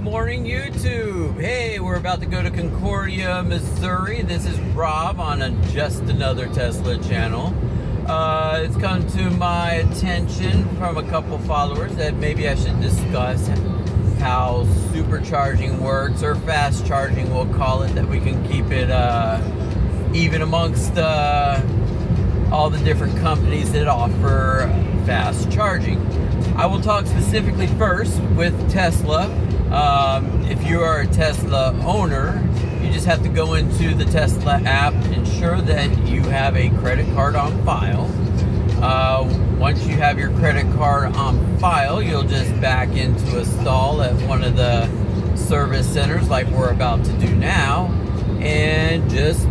Good morning, YouTube. Hey, we're about to go to Concordia, Missouri. This is Rob on Just Another Tesla channel. It's come to my attention from a couple followers that maybe I should discuss how supercharging works, or fast charging we'll call it, that we can keep it even amongst all the different companies that offer fast charging. I will talk specifically first with Tesla. If you are a Tesla owner, you just have to go into the Tesla app, ensure that you have a credit card on file. Once you have your credit card on file, you'll just back into a stall at one of the service centers like we're about to do now, and just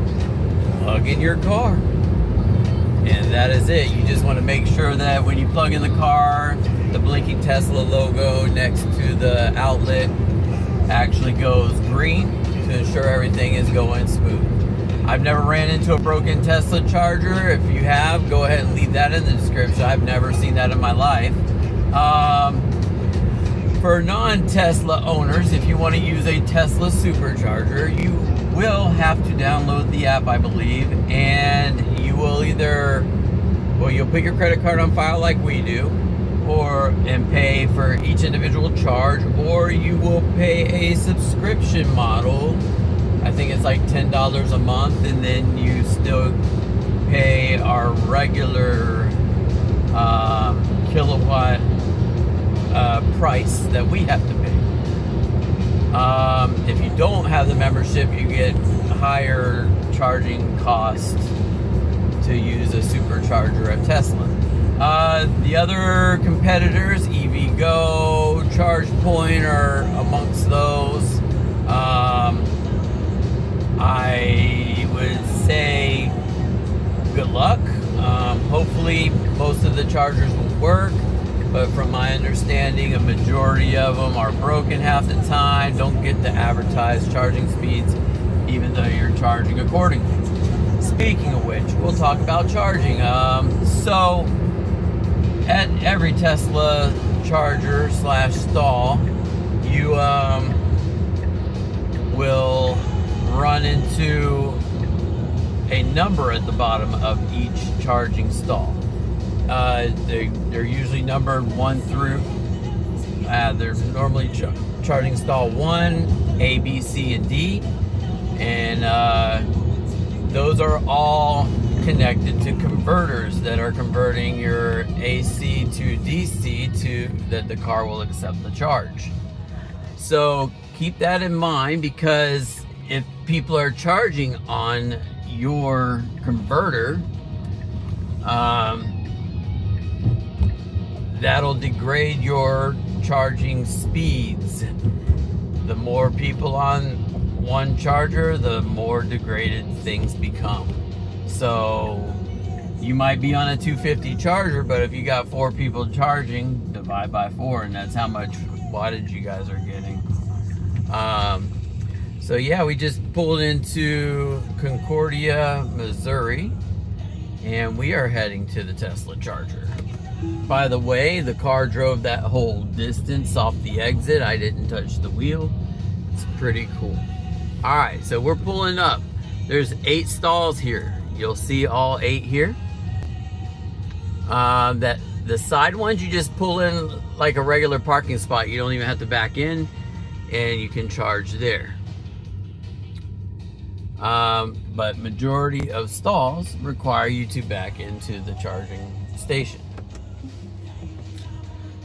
plug in your car. And that is it. You just want to make sure that when you plug in the car, the blinking Tesla logo next to the outlet actually goes green to ensure everything is going smooth. I've never ran into a broken Tesla charger. If you have, go ahead and leave that in the description. I've never seen that in my life. For non-Tesla owners, if you want to use a Tesla supercharger, you will have to download the app, I believe, and you will either, well, you'll put your credit card on file like we do, and pay for each individual charge, or you will pay a subscription model. I think it's like $10 a month, and then you still pay our regular kilowatt price that we have to pay. If you don't have the membership, you get higher charging costs to use a supercharger at Tesla. The other competitors, EVgo, ChargePoint, are amongst those. I would say good luck. Hopefully most of the chargers will work, but from my understanding, a majority of them are broken half the time, don't get the advertised charging speeds, even though you're charging accordingly. Speaking of which, we'll talk about charging. So at every Tesla charger / stall, you will run into a number at the bottom of each charging stall. They're usually numbered 1 through, they're normally charging stall 1, A, B, C, and D, and those are all connected to converters that are converting your AC to DC to that the car will accept the charge. So keep that in mind, because if people are charging on your converter, that'll degrade your charging speeds. The more people on one charger, the more degraded things become. So you might be on a 250 charger, but if you got 4 people charging, divide by 4, and that's how much wattage you guys are getting. So yeah, we just pulled into Concordia, Missouri, and we are heading to the Tesla charger. By the way, the car drove that whole distance off the exit. I didn't touch the wheel. It's pretty cool. All right, so we're pulling up. There's 8 stalls here. You'll see all 8 here. That the side ones, you just pull in like a regular parking spot. You don't even have to back in, and you can charge there. But majority of stalls require you to back into the charging station.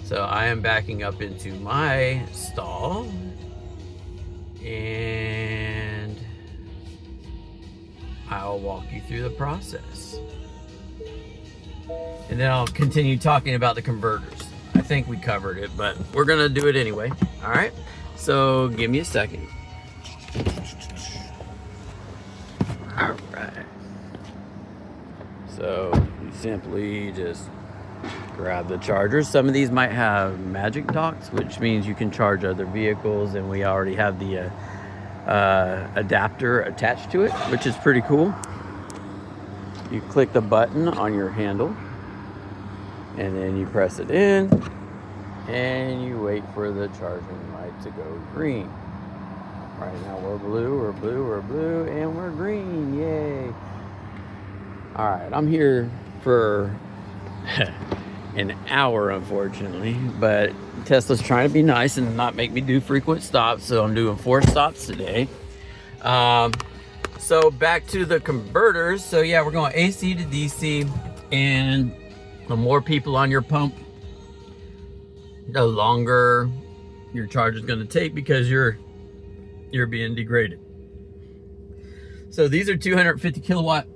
So I am backing up into my stall, and I'll walk you through the process. And then I'll continue talking about the converters. I think we covered it, but we're gonna do it anyway. All right, so give me a second. All right. So you simply just grab the chargers. Some of these might have magic docks, which means you can charge other vehicles, and we already have the adapter attached to it, which is pretty cool. You click the button on your handle, and then you press it in, and you wait for the charging light to go green. Right now we're blue, and we're green. Yay. All right, I'm here for an hour, unfortunately, but Tesla's trying to be nice and not make me do frequent stops, so I'm doing 4 stops today. So back to the converters. So yeah, we're going AC to DC, and the more people on your pump, the longer your charge is going to take because you're being degraded. So these are 250 kilowatt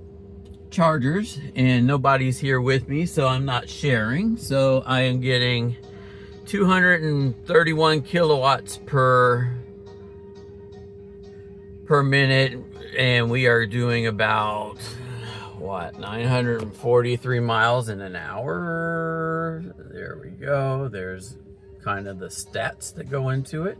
chargers, and nobody's here with me, so I'm not sharing. So I am getting 231 kilowatts per minute, and we are doing about what, 943 miles in an hour. There we go. There's kind of the stats that go into it.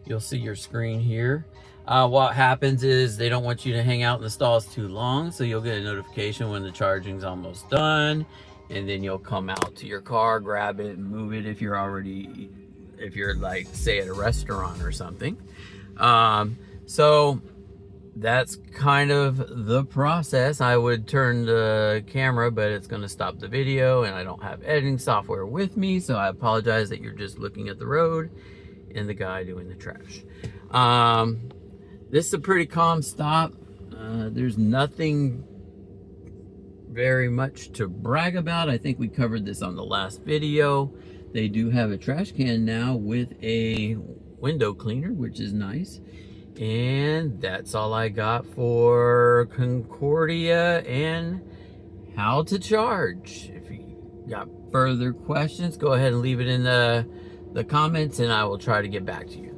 You'll see your screen here. What happens is they don't want you to hang out in the stalls too long, so you'll get a notification when the charging's almost done, and then you'll come out to your car, grab it, and move it if you're like, say, at a restaurant or something. So that's kind of the process. I would turn the camera, but it's going to stop the video, and I don't have editing software with me, so I apologize that you're just looking at the road and the guy doing the trash. This is a pretty calm stop. There's nothing very much to brag about. I think we covered this on the last video. They do have a trash can now with a window cleaner, which is nice. And that's all I got for Concordia and how to charge. If you got further questions, go ahead and leave it in the comments, and I will try to get back to you.